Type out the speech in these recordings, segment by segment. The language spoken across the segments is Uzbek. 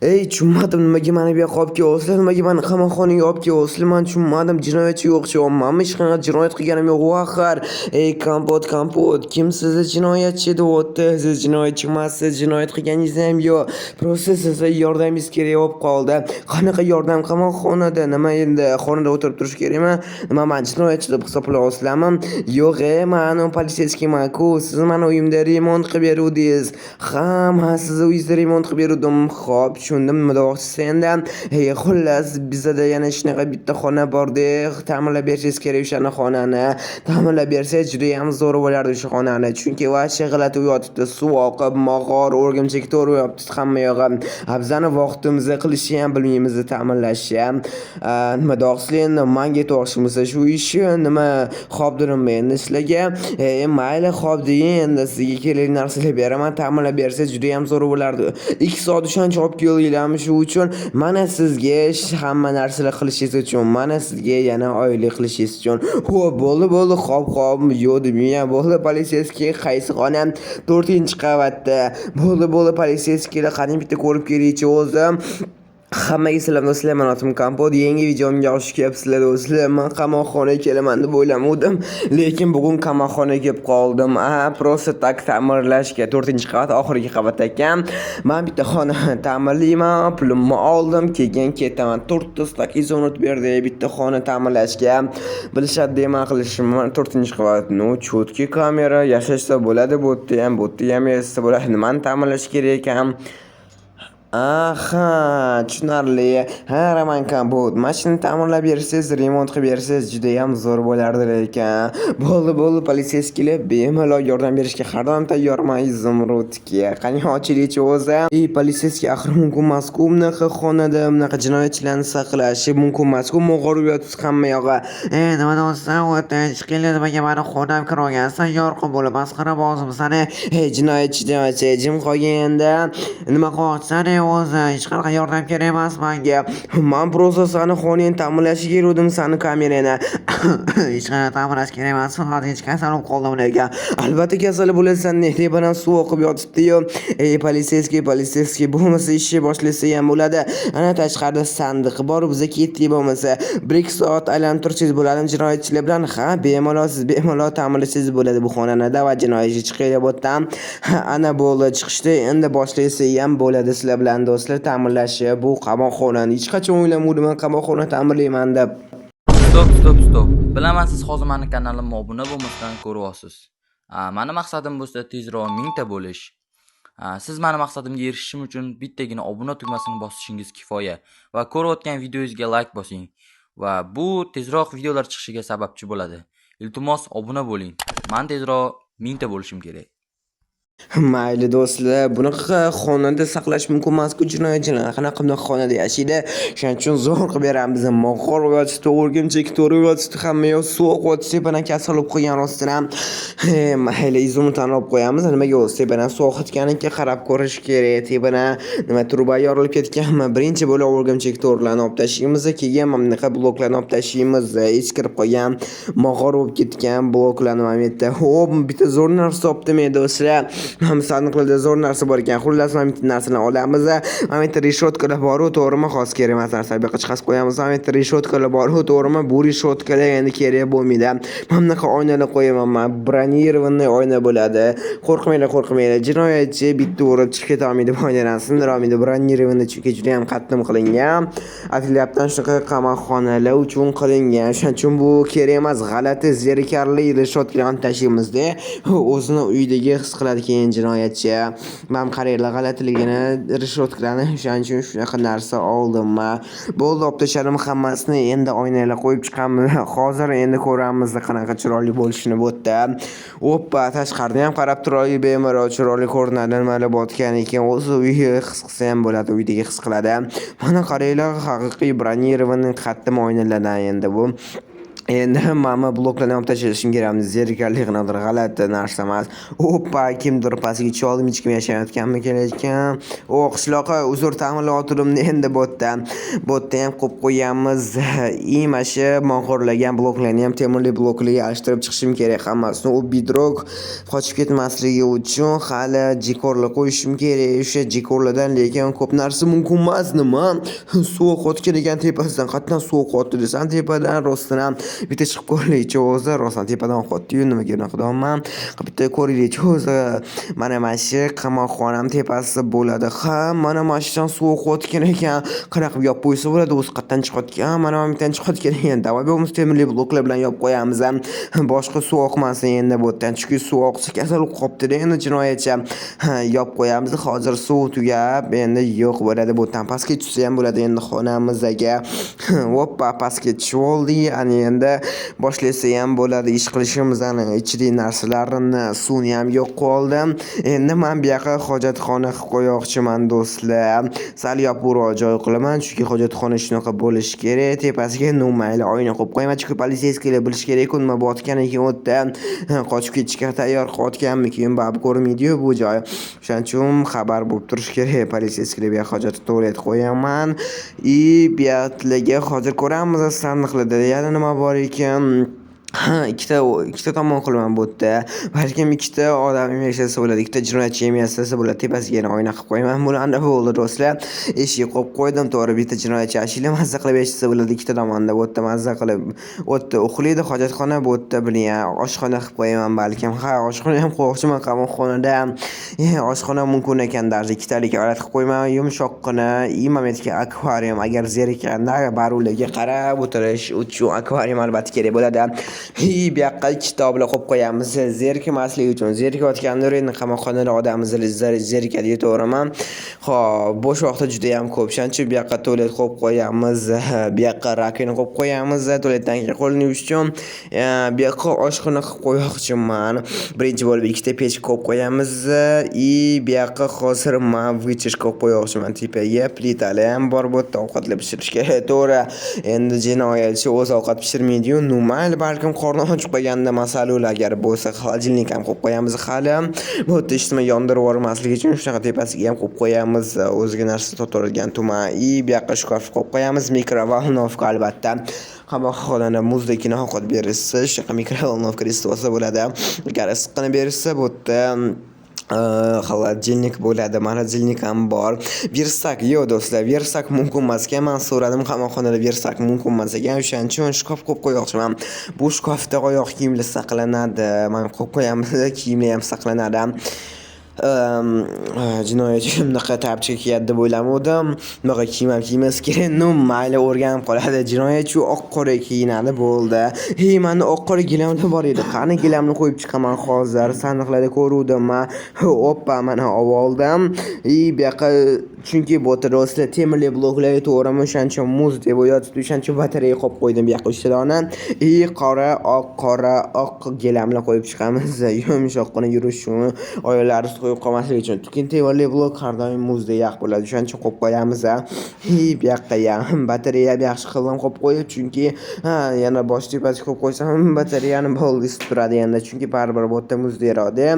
Ey, tushunmadim nimaga meni bu yoqqa olib kelyapsizlar, nimaga meni qamoqxonaga olib kelyapsizlar, men tushunmadim. Jinoyatchi yo'qchi, men hech qanaqa jinoyat qilganim yo'q. Axir, ey kompot, kim sizni jinoyatchi deyapti? Siz jinoyatchi emassiz, jinoyat qilganingiz ham yo'q. Просто sizga yordamingiz kerak bo'lib qoldi. Qanaqa yordam? Qamoqxonada nima endi xonada o'tirib turish kerakmi? Nima men jinoyatchi deb hisoblayapsizlarmi? Yo'q, men politsiyskiman-ku. Siz meni uyimda remont qilib beruvdingiz. Men sizni uyingizda remont qilib beruvdim. Xo'p, tushundim nima demoqchisiz endi. Xullas, bizda yana shunaqa bitta xona bor-da, ta'mirlab berishingiz kerak o'shani xonani. Ta'mirlab bersangiz juda ham zo'r bo'lardi o'sha xonani. Chunki vaqti g'alati uyatibdi, suv oqib, mog'or, o'rgimchak to'ryapti hamma yog'i. Bizani vaqtimizni qilishni ham bilmaymiz, ta'mirlashni ham. Nima demoqchisiz endi? Menga aytmoqchimisiz shu ishni nima xobdirim endi sizlarga? Mayli xo'p deyin, endi sizga kerakli narsalar beraman, ta'mirlab bersangiz juda ham zo'r bo'lardi. 2 soat o'shancha olib keldinglarmi shu uchun? Mana sizga hamma narsalar qilishingiz uchun, mana sizga yana oylik qilishingiz uchun. Xo'p, bo'ldi, xo'p, yo'q demayman. Bo'ldi, politsiyskiy qaysi xona? 4-qavatda. Bo'ldi, politsiyskiylar qani bitta ko'rib kelaychi o'zim. Hammaga salom do'stlar, men Otim Kompot. Yangi videomga xush kelibsizlar do'stlar. Men qamoqxonaga kelaman deb o'ylamadim, lekin bugun qamoqxonaga kelib qoldim. Просто tak ta'mirlashga 4-qavat oxirgi qavat ekan. Men bitta xona ta'mirlayman, pulimni oldim, keyin ketaman. 4 ta tak izonot berdi bitta xona ta'mirlashga. Bilishadi deyman qilishim. 4-qavat. Chotki kamera yashashsa bo'ladi, bu yerda ham yashashsa bo'ladi. Nimani ta'mirlash kerak ekan? Aha, tushunarli. Roman Kompot, mashinani ta'mirlab bersangiz, remont qilib bersangiz juda ham zo'r bo'lardi ekan. Bo'ldi, politsiyskilar bemalol yordam berishga har doim tayyorman. Izumrudga qani ochilichi o'zi. Politsiyskiy axir mumkin emas-ku bunaqa xonada bunaqa jinoyatchilarni saqlashi mumkin emas-ku. Mog'orib yotibsiz hamma yog'i. Nima deyapsan? O'ta chiqinglar, nimaga meni xonam kirgansan? Yorqin bo'lib masxara bozimsan. Jinoyatchi, jim qolgan endi. Nima qilyapsan? O'zi hech qanaqa yordam kerak emas menga. Men просто seni xonangni ta'mirlashga kelgandim, seni kamerangni. Hech qanaqa ta'mirlash kerak emas. Faqat hech kasal bo'lib qoldim ekan. Albatta kasal bo'lasan, nehlibadan suv oqib yotibdi-yu. Politsiyskiy bo'lmasa ishni boshlasa ham bo'ladi. Ana tashqarida sandiq bor, bizga ketdik bo'lmasa 1-2 soat aylanib tursangiz bo'ladi jinoyatchilar bilan. Bemalol ta'mirlasangiz bo'ladi bu xonani. Da'vat jinoyatchi chiqaylik bu yerdan. Ana bo'ldi, chiqishda endi boshlasa ham bo'ladi sizlar bilan do'stlar ta'mirlashi. Bu qamoqxonani hech qachon o'ylamadim qamoqxona ta'mirlayman deb. Stop. Bilaman siz hozir meni kanalimga obuna bo'lmasdan ko'ryapsiz. Meni maqsadim bo'lsa tezroq 1000 ta bo'lish. Siz meni maqsadimga erishishim uchun bittagina obuna tugmasini bosishingiz kifoya va ko'rayotgan videoyingizga like bosing va bu tezroq videolar chiqishiga sababchi bo'ladi. Iltimos obuna bo'ling. Men tezroq 1000 ta bo'lishim kerak. Mayli do'stlar, bunaqa xonada saqlash mumkin emas-ku jinoyatchilar. Qanaqa bunaqa xonada yashaydi? Shuning uchun zo'r qilib beramiz. Mog'or yotibdi, o'rgimchak to'rib yotibdi, hamma yoq suv yotibdi, sepadan kasal bo'lib qolgan rostdan. Mayli, izimni tanlab qo'yamiz. Nimaga o'zi sepadan suv oqitganiga qarab ko'rish kerak. Sepadan nima turba yorilib ketganmi? Birinchi bo'lib o'rgimchak to'rlarni olib tashlaymiz, keyin mana bunaqa bloklarni olib tashlaymiz. Eskirib qolgan, mog'or bo'lib ketgan bloklarni mana bu yerda. Hop, bitta zo'r narsa topdim do'stlar. Sandiqlarda zo'r narsa bor ekan. Xullas, mana bitta narsani olamiz. Mana bitta reshotkalar bor-ku, to'g'rimi? Xos kerak emas narsa. Bu yoqqa chiqarib qo'yamiz. Mana bitta reshotkalar bor-ku, to'g'rimi? Bu reshotkalar endi kerak bo'lmaydi. Mana bunaqa oynalar qo'yaman. Bronirованный oyna bo'ladi. Qo'rqmanglar. Jinoyatchi bitta urib chiqib keta olmaydi, oynadan sindira olmaydi. Bronirованный chunki juda ham qattiq qilingan. Afiliyapdan shunaqa qamoqxonalar uchun qilingan. Shuning uchun bu kerak emas. G'alati zerikarli reshotkalarni tashlaymiz-da. O'zini uyidagi his qiladi keyin jinoyatchi. Men qaranglar g'alatiligini, reshotkalarni o'shaning uchun shunaqa narsa oldim. Bo'ldi, olib tashladim hammasini. Endi oynalar qo'yib chiqamiz. Hozir endi ko'ramiz qanaqa chiroyli bo'lishini bu yerda. Oppa, tashqaridan ham qarab turaylik, bemalol chiroyli ko'rinadi. Nimalar botgan ekan, o'zi uyga his qilsa ham bo'ladi, uydagi his qiladi. Mana qaranglar, haqiqiy bronirованный qattiq oynalardan endi bu. endi mana bloklarni olib tashlashim kerak. Zerikarliqnidir, g'alati narsa emas. Oppa, kimdir pastga tushib oldim, hech kim yashayotganmi kelayotgan. Qishloqqa uzr ta'minloturimni endi botda ham qo'yib qo'yamiz. Mana shu mohorlagan bloklarni ham temirli bloklarga alishtirib chiqishim kerak hammasini. U bidrok qochib ketmasligi uchun hali jikorlar qo'yishim kerak. O'sha jikorlardan lekin ko'p narsa mumkin emas. Nima? Suv qotgan ekan tepasidan. Qatdan suv qotdi desam, tepadan rostdan ham bitta chiqib ko'raychi o'zi, rostdan tepadan qotdi-yu, nimaga unaqa qilyapman? Bitta ko'raychi o'zi. Mana shu qamoqxonam tepasida bo'ladi. Ha, mana shudan suv qotgan ekan. Qanaqa yopib qo'ysa bo'ladi, o'zi qayerdan chiqayotgan? Mana bittadan chiqayotgan ekan. Davay bo'lmasa temirli bloklar bilan yopib qo'yamiz ham. Boshqa suv oqmasin endi bu yerdan. Chunki suv oqsa kasal bo'lib qopti-da, endi jinoyatchi yopib qo'yamiz. Hozir suv tugab, endi yo'q bo'ladi. Bu yerdan pastga tushsa ham bo'ladi endi xonamizga. Hoppa, pastga tushib oldik. Ana endi boshlasa ham bo'ladi ish qilishimizni. Ichidagi narsalarni, suvni ham yo'q qoldim. Endi men bu yoqqa hojatxona qilib qo'yoqchiman do'stlar. Sal yopiqroq joy qilaman, chunki hojatxona shunaqa bo'lishi kerak. Tepasiga mayli oyna qo'yib qo'yaman, chunki politsiyskilar bilish kerak-ku nima botgan ekan u yerda. Qochib ketishga tayyor qotganmi keyin baribir ko'rmaydi-yu bu joy. Shuning uchun xabar bo'lib turish kerak. Politsiyskilar bu yoqqa hojat tualet qo'yaman. Bu yoqlarga hozir ko'ramiz sandiqlarda yana nima bor ekan. ikkita tomon qilaman bu yerda. Balkim ikkita odam yashasa bo'ladi, ikkita jinoyatchi ham yashasa bo'ladi. Tepasiga yana oyna qilib qo'yaman. Bularni bo'ldi do'stlar. Eshik qo'yib qo'ydim, to'g'ri bitta jinoyatchi ashila mazza qilib yashasa bo'ladi. Ikkita tomonda bu yerda mazza qilib o'tda uxlaydi. Hojatxona bu yerda buni oshxona qilib qo'yaman balkim. Ha, oshxona ham qo'ymoqchiman qamoqxonada. Oshxona mumkin ekan darzi ikkitalik olat qilib qo'yman. Yumshoqqina imametga akvarium agar zerikanda barularga qarab o'tirish uchun akvarium albatta kerak bo'ladi. Bu yoqqa kitoblar qo'yib qo'yamiz zerikmaslik uchun. Zerikayotganda endi qamoqxonada odamimiz zerikadi, to'g'rimi? Xo'p, bo'sh vaqti juda ham ko'p. Shuning uchun bu yoqqa tualet qo'yib qo'yamiz. Bu yoqqa rakini qo'yib qo'yamiz. Tualetdan keyin qo'lni yuvish uchun bu yoqqa oshxona qilib qo'ymoqchiman. Birinchi bo'lib ikkita pech qo'yib qo'yamiz. Bu yoqqa hozir men vychish qo'yib qo'ymoqchiman. Tepaga plitali ham bor bu yerda ovqatlar pishirishga. To'g'ri, endi jinoyatchi o'z ovqat pishirmaydi-yu, mayli balkim qorni ochib qo'yganda masala agar bo'lsa xolodilnik ham qo'yib qo'yamiz hali. Bu yerda ijtimoiy yondirib yubormasligi uchun shunaqa tepasiga ham qo'yib qo'yamiz. O'ziga narsa to'toradigan tuman. Bu yoqqa shkaf qo'yib qo'yamiz. Mikrovolnovka albatta. Qamoqxonada muzdagina ovqat berishsa, shunaqa mikrovolnovka istasa bo'ladi. Agar issiqqina berishsa, bu yerda xolodilnik bo'ladi. Morodilnik ham bor. Versak yo'q do'stlar, versak mumkin emas ekan. Men so'radim qamoqxonada versak mumkin emas ekan. O'shaning uchun shkaf qo'yib qo'ymoqchiman. Bu shkafda oyoq kiyimlar saqlanadi. Men qo'yib qo'yamiz, kiyimlar ham saqlanadi. Jinoyatchi shunaqa tabchiga kiyadi deb o'ylamodim. Bunaqa kiymas kerak. Mayli o'rganib qoladi. Jinoyatchi oq qora kiyinadi bo'ldi. Meni oq qora gilamda bor edi. Qani gilamni qo'yib chiqaman hozir. Sandiqlarda ko'ruvdim. Oppa, mana oldim. Bu yoqqa chunki bu yerda do'stlar temirli bloklarga to'g'rimi o'shaning uchun muz deb o'yotibdi. O'shaning uchun batareya qo'yib qo'ydim bu yoqqa uchtalani. Qora, oq gilamni qo'yib chiqamiz. Yumshoqqina yurish uchun, oyoqlari qo'yib qolmasligi uchun. Chunki temirli blok har doim muzdek yaq bo'ladi. O'shaning uchun qo'yib qo'yamiz. Bu yoqqa ham batareya yaxshi qilib qo'yib qo'yib, chunki yana bosh tepasiga qo'yib qo'ysam batareyani bo'ldi isib turadi endi. Chunki baribir bu yerda muzdekroqda.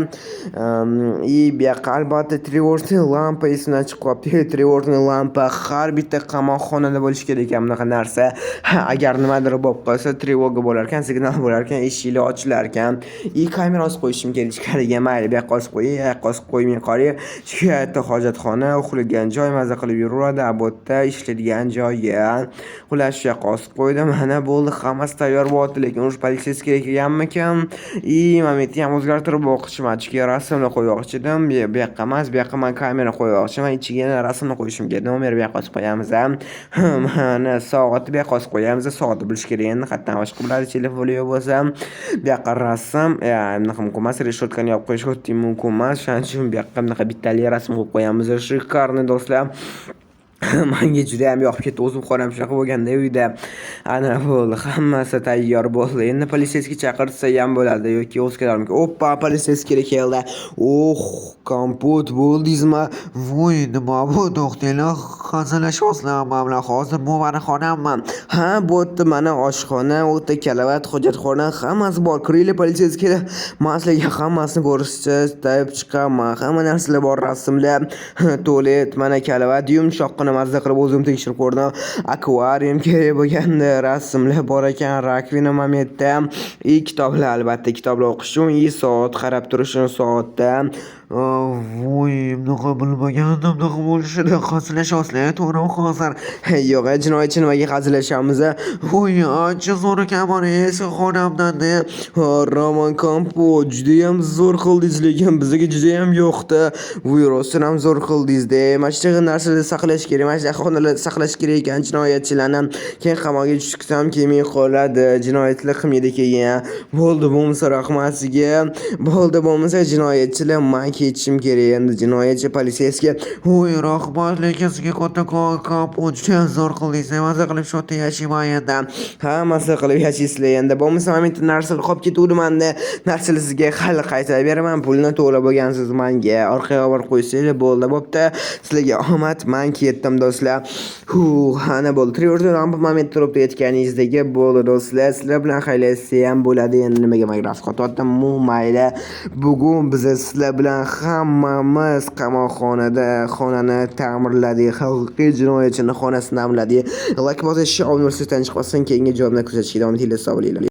Bu yoqqa albatta trevorli lampa esimdan chiqib qolibdi. Trevorli lampa har bitta qamoqxonada bo'lishi kerak ekan bunaqa narsa. Agar nimadir bo'lib qolsa, trevoga bo'lar ekan, signal bo'lar ekan, eshiklar ochilar ekan. Kamera osib qo'yishim kerak ichkariga. Mayli, bu yoqqa osib qo'ying, osib qo'ymay qoling. Chunki yerda hojatxona, uxlagan joy, maza qilib yuraveradi. Bu yerda ishlaydigan joyi. Xullas shu yoqqa osib qo'ydim. Mana bo'ldi, hammasi tayyor bo'ldi, lekin o'sha politsiyasi kerak ekanmikan? Momentni ham o'zgartirib o'qishim, chunki rasmni qo'ymoqchi edim. Bu yoqqa emas, bu yoqqa men kamera qo'ymoqchiman. Ichiga rasmni qo'yishim kerak. Nomer bu yoqqa osib qo'yamiz. Mana soatni bu yoqqa osib qo'yamiz. Soatni bilish kerak endi. Qatdan boshqa biladi, telefon bo'lsa. Bu yoqqa rasm, bunaqa mumkin emas. Reshotkani yopib qo'yish mumkin emas. Shuning uchun bu yoqqa bunaqa bittali rasm qo'yib qo'yamiz. Shikarni do'stlar. Menga juda ham yoqib ketdi. O'zim xoram shunaqa bo'lganda uyda. Ana bo'ldi, hammasi tayyor bo'ldi. Endi politsiyasiga chaqirsa ham bo'ladi yoki o'z kelarmikan. Oppa, politsiyasi keldi. Kompot bo'ldingizmi? Voy, nima bu do'xtirlar? qanchalashyapsizlar mana hozir bu mani xonamman. Ha, bu yerda mana oshxona, u yerda kalavat, hojatxona hammasi bor. Kiringlar, politsiyskilar. Men sizlarga hammasini ko'rsatib chiqaman. Hamma narsalar bor, rasmlar, tualet, mana kalavat, yumshoqqina mazza qilib o'zim tekshirib ko'rdim. Akvarium kerak bo'lganda rasmlar bor ekan, rakvina momentda. Kitoblar albatta, kitoblar o'qish uchun soat qarab turishim soatda. Voy, bunaqa bilmagandim, bunaqa bo'lishini. Qanchalashyapsizlar, to'g'rimi hozir? Yo'q, jinoyatchi nimaga hazillashamiz? Voy, ancha zo'r ekan mana xonamdan-da. Roman Kompot, judayam zo'r qildingiz, lekin bizga judayam yo'qdi. Voy, rostdan ham zo'r qildingiz-da. Mana shunaqa narsalarni saqlash kerak, mana shunaqa xonalarni saqlash kerak ekan jinoyatchilarni. Keyin qamoqqa tushsam kelmay qoladi, jinoyatlar qilmaydi keyin. Bo'ldi, bo'lmasa rahmat sizga. Bo'ldi, bo'lmasa jinoyatchilar men ketishim kerak endi, jinoyatchi politsiyasiga. Voy, rahmat, lekin sizga kattakon Kompot juda zo'r qildingiz. Maza qilib shu yerda yashayman endi. Hammasi qilib yashaysizlar endi. Bo'lmasa men bitta narsalar qolib ketuvdim-da. Narsalar sizga hali qaytarib beraman. Pulni to'lab bo'lgansiz menga. Orqaga olib qo'ysanglar bo'ldi. Bo'pti. Sizlarga omad, men ketdim do'stlar. Ana bo'ldi. Triyorda rampa moment turibdi aytganingizdagi bo'ldi do'stlar. Sizlar bilan xayrlashsa ham bo'ladi. Endi nimaga magraf qo'tyaptim? Mayli. Bugun biz sizlar bilan hammamiz qamoqxonada xonani ta'mirladik. Haqiqiy jinoyatchini xonasini ta'mirladik. Like bosishni, universitetdan chiqmasin, keyingi javobni kuzatishga davom etinglar. Sog' bo'linglar.